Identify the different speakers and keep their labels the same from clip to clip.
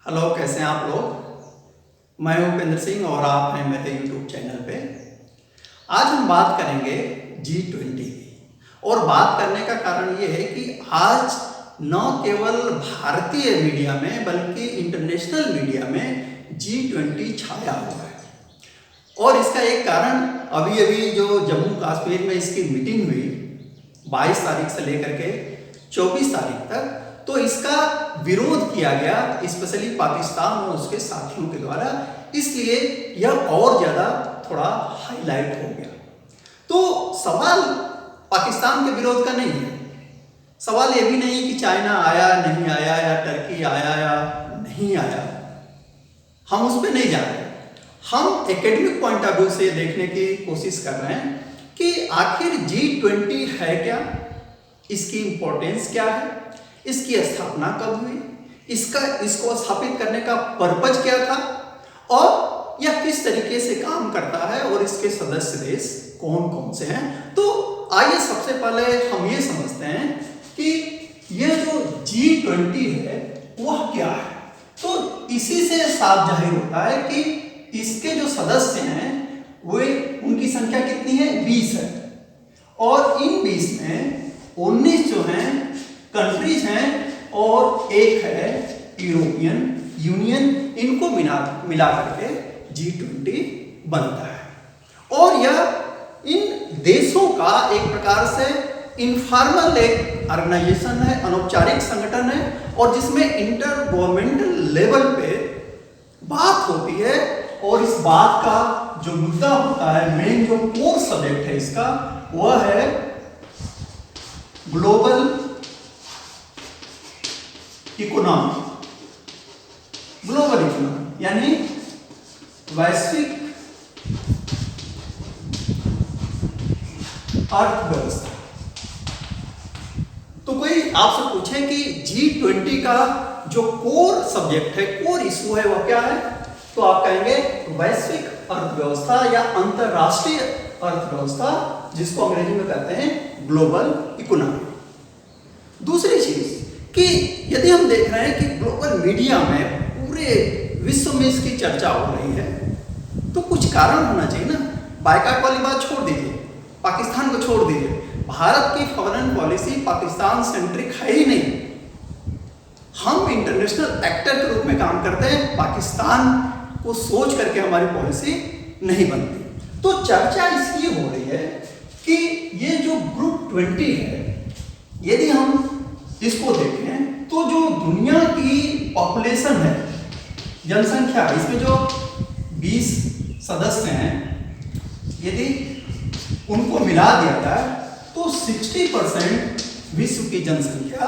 Speaker 1: Hello, कैसे हैं आप लोग। मैं हूं उपेंद्र सिंह और आप हैं मेरे यूट्यूब चैनल पे। आज हम बात करेंगे G20 की। और बात करने का कारण ये है कि आज न केवल भारतीय मीडिया में बल्कि इंटरनेशनल मीडिया में G20 छाया हुआ है। और इसका एक कारण अभी अभी जो जम्मू कश्मीर में इसकी मीटिंग हुई 22 तारीख से लेकर के 24 तारीख तक, तो इसका विरोध किया गया स्पेशली पाकिस्तान और उसके साथियों के द्वारा, इसलिए यह और ज़्यादा थोड़ा हाईलाइट हो गया। तो सवाल पाकिस्तान के विरोध का नहीं है, सवाल ये भी नहीं कि चाइना आया नहीं आया या टर्की आया या नहीं आया, हम उस पर नहीं जा रहे। हम एकेडमिक पॉइंट ऑफ व्यू से देखने की कोशिश कर रहे हैं कि आखिर G20 है क्या, इसकी इंपॉर्टेंस क्या है, इसकी स्थापना कब हुई, इसको स्थापित करने का पर्पज क्या था और यह किस तरीके से काम करता है और इसके सदस्य देश कौन कौन से हैं। तो आइए सबसे पहले हम ये समझते हैं कि यह जो G20 है वह क्या है। तो इसी से साफ जाहिर होता है कि इसके जो सदस्य हैं वे उनकी संख्या कितनी है, 20 है। और इन 20 में 19 जो हैं कंट्रीज हैं और एक है यूरोपियन यूनियन। इनको मिला करके G20 बनता है। और यह इन देशों का एक प्रकार से इनफॉर्मल एक ऑर्गेनाइजेशन है, अनौपचारिक संगठन है, और जिसमें इंटर गवर्नमेंटल लेवल पे बात होती है। और इस बात का जो मुद्दा होता है, मेन जो कोर सब्जेक्ट है इसका, वह है ग्लोबल इकोनॉमी। ग्लोबल इकोनॉमी यानी वैश्विक अर्थव्यवस्था। तो कोई आपसे पूछे कि G20 का जो कोर सब्जेक्ट है, कोर इशू है, वह क्या है, तो आप कहेंगे वैश्विक अर्थव्यवस्था या अंतरराष्ट्रीय अर्थव्यवस्था, जिसको अंग्रेजी में कहते हैं ग्लोबल इकोनॉमी। दूसरी चीज कि यदि हम देख रहे हैं कि ग्लोबल मीडिया में पूरे विश्व में इसकी चर्चा हो रही है, तो कुछ कारण होना चाहिए ना। बायकॉट वाली बात छोड़ दीजिए, पाकिस्तान को छोड़ दीजिए, भारत की फॉरेन पॉलिसी पाकिस्तान सेंट्रिक है ही नहीं। हम इंटरनेशनल एक्टर के रूप में काम करते हैं, पाकिस्तान को सोच करके हमारी पॉलिसी नहीं बनती। तो चर्चा इसलिए हो रही है कि ये जो ग्रुप 20 है, यदि हम इसको देखें तो जो दुनिया की पॉपुलेशन है, जनसंख्या, इसमें जो 20 सदस्य हैं, यदि उनको मिला दिया जाए तो 60% विश्व की जनसंख्या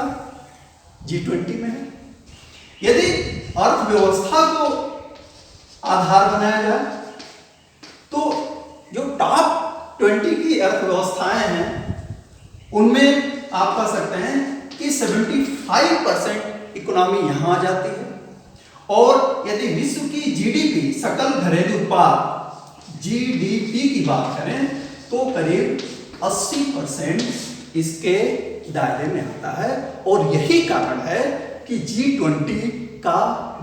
Speaker 1: G20 में है। यदि अर्थव्यवस्था को आधार बनाया जाए तो जो टॉप 20 की अर्थव्यवस्थाएं हैं उनमें आप कह सकते हैं कि 75% इकोनॉमी यहां आ जाती है। और यदि विश्व की जीडीपी, सकल घरेलू उत्पाद जीडीपी की बात करें तो करीब 80% इसके दायरे में आता है। और यही कारण है कि G20 का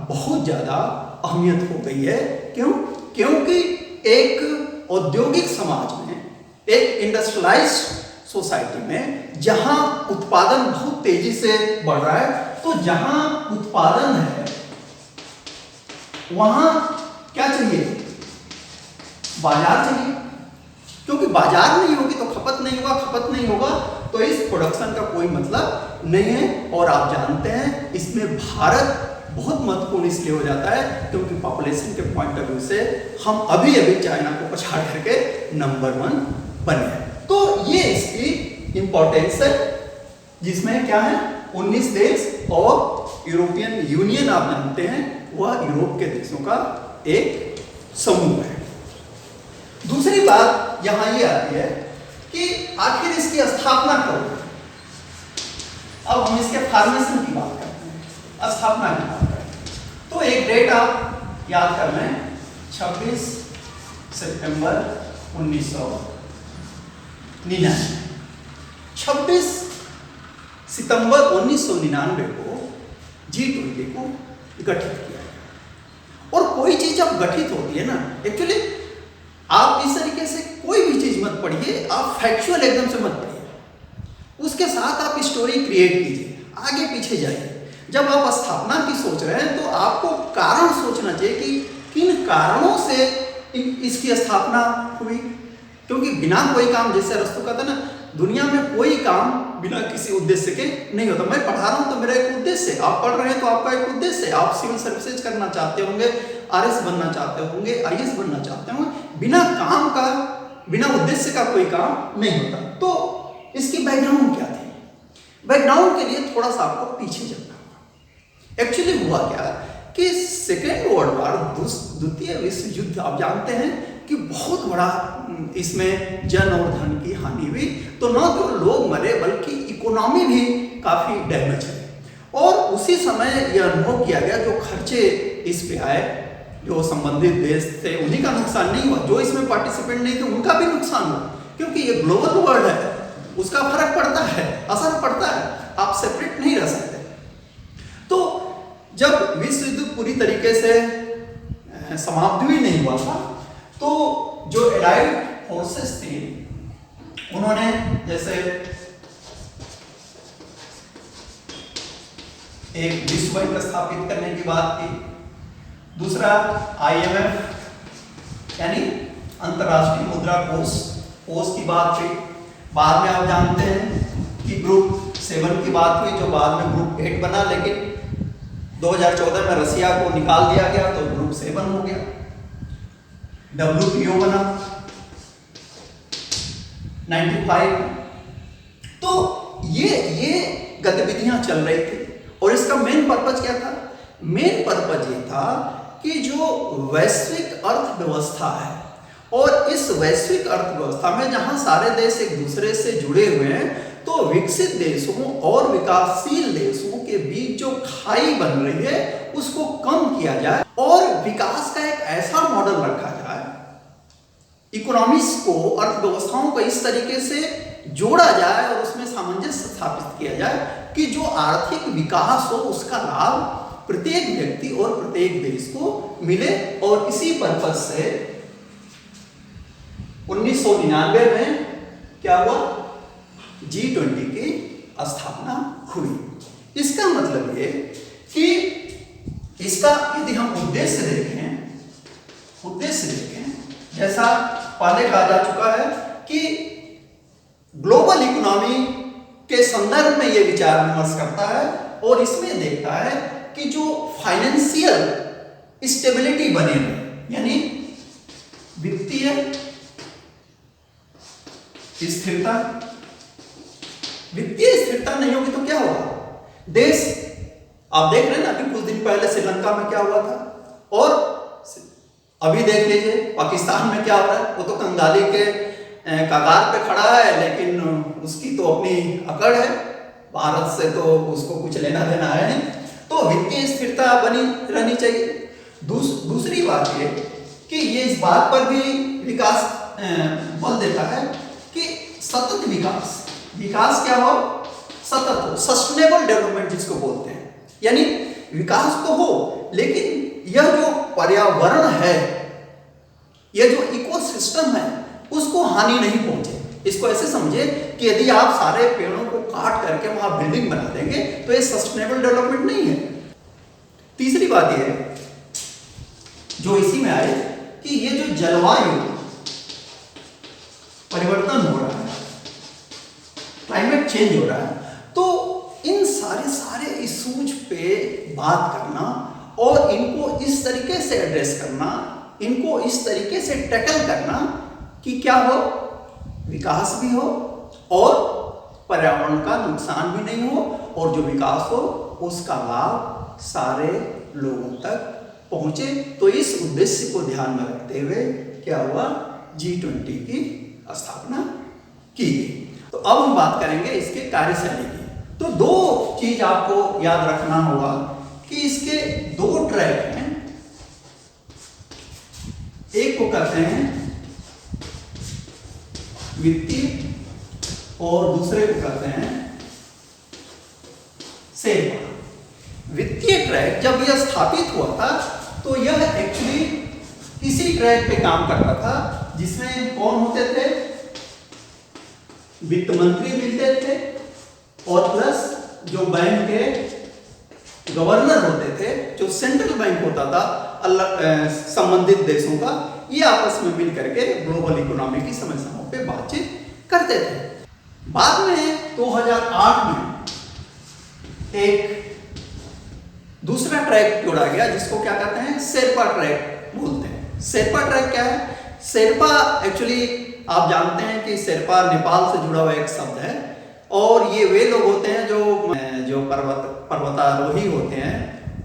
Speaker 1: बहुत ज्यादा अहमियत हो गई है। क्यों? क्योंकि एक औद्योगिक समाज में, एक इंडस्ट्रियलाइज्ड सोसाइटी में, जहां उत्पादन बहुत तेजी से बढ़ रहा है, तो जहां उत्पादन है वहां क्या चाहिए, बाजार चाहिए। क्योंकि बाजार नहीं होगी तो खपत नहीं होगा, खपत नहीं होगा तो इस प्रोडक्शन का कोई मतलब नहीं है। और आप जानते हैं इसमें भारत बहुत महत्वपूर्ण इसलिए हो जाता है क्योंकि पॉपुलेशन के पॉइंट ऑफ व्यू से हम अभी अभी चाइना को पछाड़ करके नंबर 1 बने हैं। तो ये इसकी इंपॉर्टेंस है, जिसमें क्या है 19 देश और यूरोपियन यूनियन, आप जानते हैं वह यूरोप के देशों का एक समूह है। दूसरी बात यहां ये आती है कि आखिर इसकी स्थापना कब हुई। अब हम इसके फॉर्मेशन की बात करते हैं, स्थापना की बात करते हैं। तो एक डेट आप याद कर लें, 26 सितंबर 1999। 26 सितंबर 1999 को G20 को गठित किया। कोई चीज जब गठित होती है ना, एक्चुअली आप इस तरीके से कोई भी चीज मत पढ़िए, आप फैक्चुअल एकदम से मत पढ़िए, उसके साथ आप स्टोरी क्रिएट कीजिए, आगे पीछे जाइए। जब आप स्थापना की सोच रहे हैं तो आपको कारण सोचना चाहिए कि किन कारणों से इसकी स्थापना हुई, क्योंकि बिना कोई काम, जैसे अरस्तु कहता ना, दुनिया में कोई काम बिना किसी उद्देश्य के नहीं होता। मैं पढ़ा रहा हूँ तो मेरा एक उद्देश्य है, आप पढ़ रहे हैं तो आपका एक उद्देश्य है। आप सिविल सर्विसेज करना चाहते होंगे, आरएस बनना चाहते होंगे, आईएएस बनना चाहते होंगे, बिना काम का, बिना उद्देश्य का कोई काम नहीं होता। तो इसकी बैकग्राउंड क्या थी? बैकग्राउंड के लिए थोड़ा सा आपको पीछे जाना होगा। एक्चुअली हुआ क्या कि सेकेंड वर्ल्ड वॉर, द्वितीय विश्व युद्ध, आप जानते हैं कि बहुत बड़ा इसमें जन और धन की हानि हुई। तो न तो लोग मरे बल्कि इकोनॉमी भी काफी डैमेज है। और उसी समय यह अनुभव किया गया, जो खर्चे इस पे आए, जो संबंधित देश थे उन्हीं का नुकसान नहीं हुआ, जो इसमें पार्टिसिपेंट नहीं थे उनका भी नुकसान हुआ, क्योंकि ये ग्लोबल वर्ल्ड है, उसका फर्क पड़ता है, असर पड़ता है, आप सेपरेट नहीं रह सकते। तो जब विश्व युद्ध पूरी तरीके से समाप्त भी नहीं हुआ था, तो जो एलाइड फोर्सेस थी उन्होंने जैसे एक विश्व बैंक स्थापित करने की बात की, दूसरा IMF यानी अंतर्राष्ट्रीय मुद्रा कोष की बात हुई। बाद में आप जानते हैं कि ग्रुप 7 की बात हुई, जो बाद में ग्रुप 8 बना, लेकिन 2014 में रसिया को निकाल दिया गया तो ग्रुप 7 हो गया। WTO बना 95। तो ये गतिविधियां चल रही थी, और इसका मेन पर्पज क्या था? मेन पर्पज ये था कि जो वैश्विक अर्थव्यवस्था है, और इस वैश्विक अर्थव्यवस्था में जहां सारे देश एक दूसरे से जुड़े हुए हैं, तो विकसित देशों और विकासशील देशों के बीच जो खाई बन रही है उसको कम किया जाए, और विकास का एक ऐसा मॉडल रखा जाए, इकोनॉमिक्स को, अर्थव्यवस्थाओं को इस तरीके से जोड़ा जाए और उसमें सामंजस्य स्थापित किया जाए कि जो आर्थिक विकास हो उसका लाभ प्रत्येक व्यक्ति और प्रत्येक देश को मिले। और इसी पर्पज से 1999 में क्या हुआ? G20 की स्थापना हुई। इसका मतलब ये कि इसका यदि हम उद्देश्य देखें, जैसा पहले कहा जा चुका है कि ग्लोबल इकोनॉमी के संदर्भ में यह विचार विमर्श करता है, और इसमें देखता है कि जो फाइनेंशियल स्टेबिलिटी बने रहे, यानी वित्तीय स्थिरता। वित्तीय स्थिरता नहीं होगी तो क्या होगा? देश, आप देख रहे हैं ना, अभी कुछ दिन पहले श्रीलंका में क्या हुआ था, और अभी देख लीजिए पाकिस्तान में क्या हो रहा है। वो तो कंगाली के कगार पे खड़ा है, लेकिन उसकी तो अपनी अकड़ है, भारत से तो उसको कुछ लेना देना है नहीं। तो वित्तीय स्थिरता बनी रहनी चाहिए। दूसरी बात ये कि ये इस बात पर भी विकास बल देता है कि सतत विकास क्या हो? सतत हो, सस्टेनेबल डेवलपमेंट जिसको बोलते हैं। यानी विकास तो हो, लेकिन यह जो पर्यावरण है, यह जो इकोसिस्टम है, उसको हानि नहीं पहुंचे। इसको ऐसे समझे कि यदि आप सारे पेड़ों को काट करके वहां बिल्डिंग बना देंगे तो ये सस्टेनेबल डेवलपमेंट नहीं है। तीसरी बात यह है जो इसी में आए कि ये जो जलवायु परिवर्तन हो रहा है, क्लाइमेट चेंज हो रहा है, तो इन सारे इश्यूज पे बात करना और इनको इस तरीके से एड्रेस करना, इनको इस तरीके से टैकल करना कि क्या हो, विकास भी हो और पर्यावरण का नुकसान भी नहीं हो, और जो विकास हो उसका लाभ सारे लोगों तक पहुंचे। तो इस उद्देश्य को ध्यान में रखते हुए क्या हुआ, G20 की स्थापना की गई। तो अब हम बात करेंगे इसके कार्यशैली की। तो दो चीज आपको याद रखना होगा कि इसके दो ट्रैक हैं, एक को कहते हैं वित्तीय और दूसरे को कहते हैं सेवा। वित्तीय ट्रैक जब यह स्थापित हुआ था तो यह एक्चुअली इसी ट्रैक पे काम करता था जिसमें कौन होते थे, वित्त मंत्री मिलते थे और प्लस जो बैंक के गवर्नर होते थे, जो सेंट्रल बैंक होता था संबंधित देशों का, ये आपस में मिल करके ग्लोबल इकोनॉमी की समस्याओं पे बातचीत करते थे। बाद में 2008 में एक दूसरा ट्रैक जोड़ा गया जिसको क्या कहते हैं, शेरपा ट्रैक बोलते हैं। शेरपा ट्रैक क्या है? शेरपा एक्चुअली आप जानते हैं कि शेरपा नेपाल से जुड़ा हुआ एक शब्द है और ये वे लोग होते हैं जो पर्वतारोही होते हैं,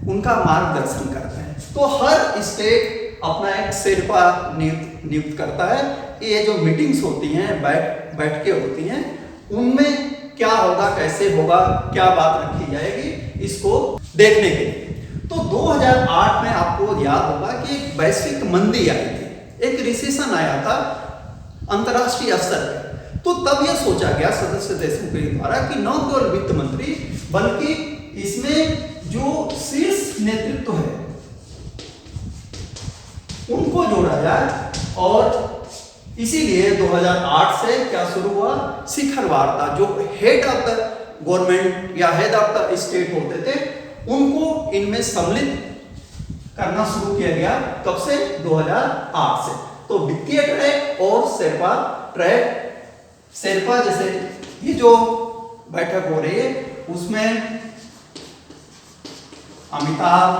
Speaker 1: उनका मार्गदर्शन करते हैं। तो हर स्टेट अपना एक शेरपा नियुक्त करता है। ये जो मीटिंग्स होती हैं, बैठ के होती हैं, उनमें क्या होगा, कैसे होगा, क्या बात रखी जाएगी, इसको देखने के लिए। तो 2008 में आपको याद होगा कि एक वैश्विक मंदी आई थी, एक रिसेशन आया था अंतर्राष्ट्रीय स्तर पर। तो तब यह सोचा गया सदस्य देशों के द्वारा कि न केवल वित्त मंत्री बल्कि इसमें जो शीर्ष नेतृत्व है उनको जोड़ा जाए। और इसीलिए 2008 से क्या शुरू हुआ, शिखर वार्ता। जो हेड ऑफ द गवर्नमेंट या हेड ऑफ द स्टेट होते थे उनको इनमें सम्मिलित करना शुरू किया गया। कब से? 2008 से। तो वित्तीय ट्रैक और शेरपा ट्रैक, शेरपा जैसे ये जो बैठक हो रही है उसमें अमिताभ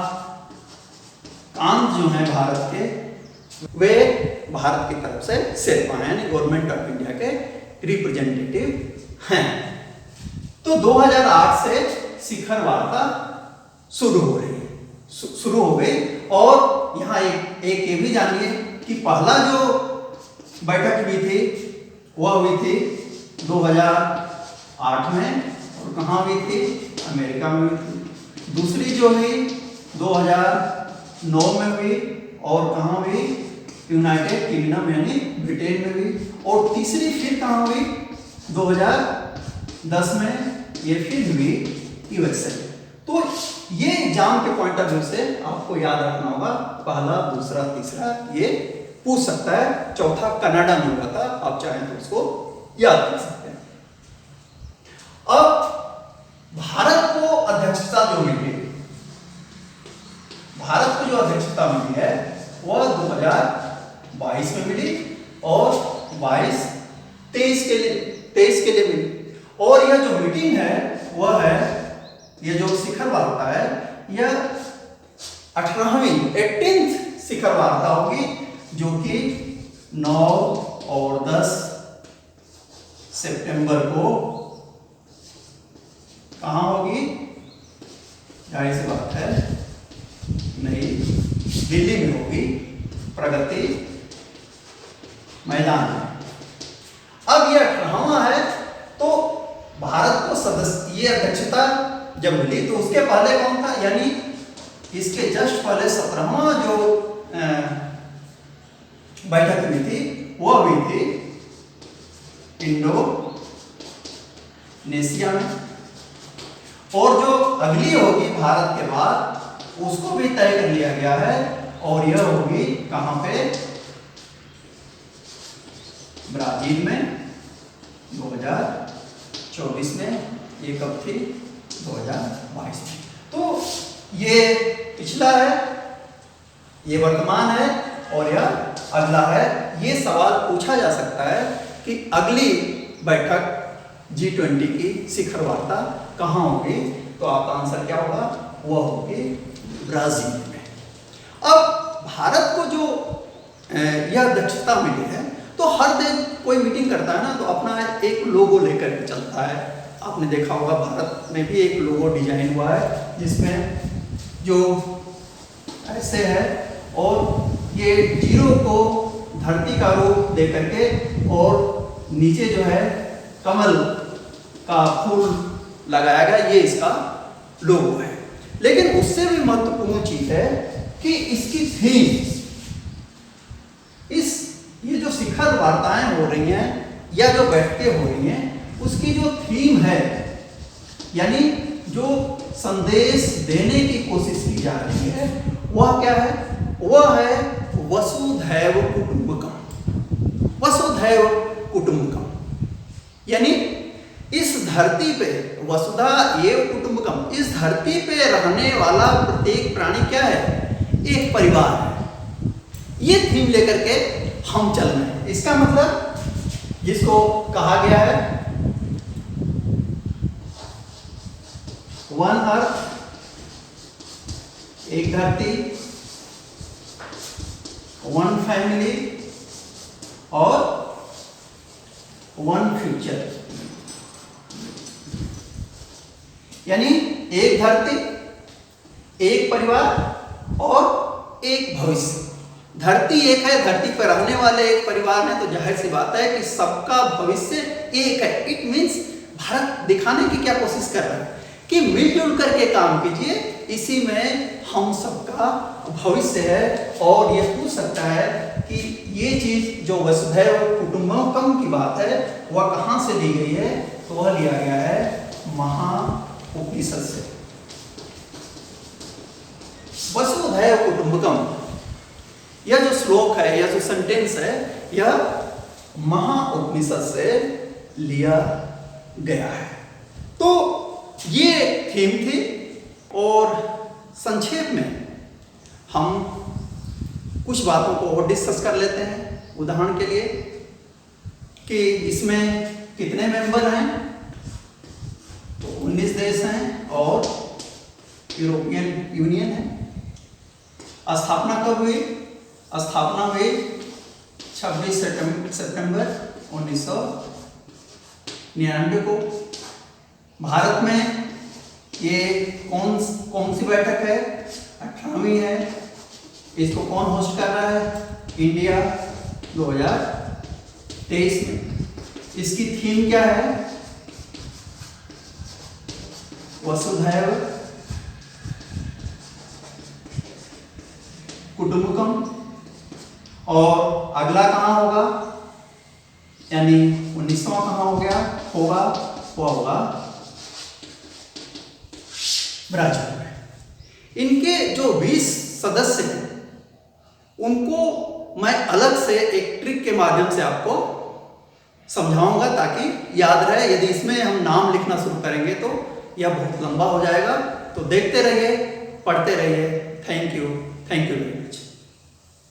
Speaker 1: कांत जो हैं भारत के, वे भारत की तरफ से शेरपा हैं, यानी गवर्नमेंट ऑफ इंडिया के रिप्रेजेंटेटिव हैं। तो 2008 से शिखर वार्ता शुरू हो रही है, शुरू हो गई। और यहाँ एक ये भी जानिए कि पहला जो बैठक हुई थी वह हुई थी 2008 में, और कहाँ हुई थी? अमेरिका में हुई थी। दूसरी जो हुई 2009 में हुई, और कहाँ हुई? यूनाइटेड किंगडम यानी ब्रिटेन में हुई। और तीसरी फिर कहाँ हुई? 2010 में ये फिर हुई यूएसए। तो ये एग्जाम के पॉइंट ऑफ व्यू से आपको याद रखना होगा, पहला, दूसरा, तीसरा, ये पूछ सकता है। चौथा कनाडा में हुआ था, आप चाहें तो उसको याद कर सकते हैं। अब भारत को अध्यक्षता जो मिली, भारत को जो अध्यक्षता मिली है वह 2022 में मिली और 23 के लिए मिली। और यह जो मीटिंग है वह है, ये जो शिखर वार्ता है, यह 18वीं शिखर वार्ता होगी, जो कि 9 और 10 सितंबर को कहाँ होगी? जाहिर सी बात है नई दिल्ली में होगी, प्रगति मैदान में। अब यह 18वां है, तो भारत को सदस्य ये अध्यक्षता जब मिली तो उसके पहले कौन था, यानी इसके जस्ट पहले 17वां जो बैठक हुई थी वह हुई थी इंडोनेशिया में। और जो अगली होगी भारत के बाद उसको भी तय कर लिया गया है, और यह होगी कहां पे? ब्राजील में 2024 में। ये कब थी? 2022 में। तो ये पिछला है, ये वर्तमान है, और यह अगला है। ये सवाल पूछा जा सकता है कि अगली बैठक G20 की शिखर वार्ता कहाँ होगी? तो आपका आंसर क्या होगा? वह होगी ब्राजील में। अब भारत को जो यह अध्यक्षता मिली है, तो हर देश कोई मीटिंग करता है ना, तो अपना एक लोगो लेकर के चलता है। आपने देखा होगा भारत में भी एक लोगो डिजाइन हुआ है जिसमें जो ऐसे है, और ये जीरो को धरती का रूप दे करके, और नीचे जो है कमल का फूल लगाया गया, ये इसका लोगो है। लेकिन उससे भी महत्वपूर्ण चीज है कि इसकी थीम, ये जो शिखर वार्ताएं हो रही हैं या जो बैठकें हो रही हैं, उसकी जो थीम है, यानी जो संदेश देने की कोशिश की जा रही है, वह क्या है? वह है वसुधैव कुटुंबकम। वसुधैव कुटुंबकम यानी इस धरती पे, वसुधा एव कुटुंबकम, इस धरती पे रहने वाला प्रत्येक प्राणी क्या है? एक परिवार है। ये थीम लेकर के हम चल रहे हैं। इसका मतलब जिसको कहा गया है वन अर्थ, एक धरती, वन फैमिली और वन फ्यूचर, यानी एक धरती, एक परिवार और एक भविष्य। धरती एक है, धरती पर रहने वाले एक परिवार है, तो जाहिर सी बात है कि सबका भविष्य एक है। इट मीन्स भारत दिखाने की क्या कोशिश कर रहा है कि मिलजुल करके काम कीजिए, इसी में हम सबका भविष्य है। और ये पूछ सकता है कि ये चीज जो वसुधैव कुटुंबकम की बात है वह कहाँ से ली गई है? तो वह लिया गया है महाउपनिषद से। वसुधैव कुटुंबकम, यह जो श्लोक है, यह जो सेंटेंस है, यह महाउपनिषद से लिया गया है। तो ये थीम थी और संक्षेप में हम कुछ बातों को और डिस्कस कर लेते हैं। उदाहरण के लिए कि इसमें कितने मेंबर हैं? तो 19 देश हैं और यूरोपियन यूनियन है। स्थापना कब हुई? स्थापना हुई 26 सितंबर 1999 को। भारत में ये कौन सी बैठक है? 18वीं है। इसको कौन होस्ट कर रहा है? इंडिया 2023 में। इसकी थीम क्या है? वसुधैव कुटुंबकम। और अगला कहाँ होगा? यानी 19वां कहाँ हो गया होगा? वो होगा ब्राजील में। इनके जो 20 सदस्य हैं उनको मैं अलग से एक ट्रिक के माध्यम से आपको समझाऊंगा ताकि याद रहे। यदि इसमें हम नाम लिखना शुरू करेंगे तो यह बहुत लंबा हो जाएगा। तो देखते रहिए, पढ़ते रहिए। Thank you.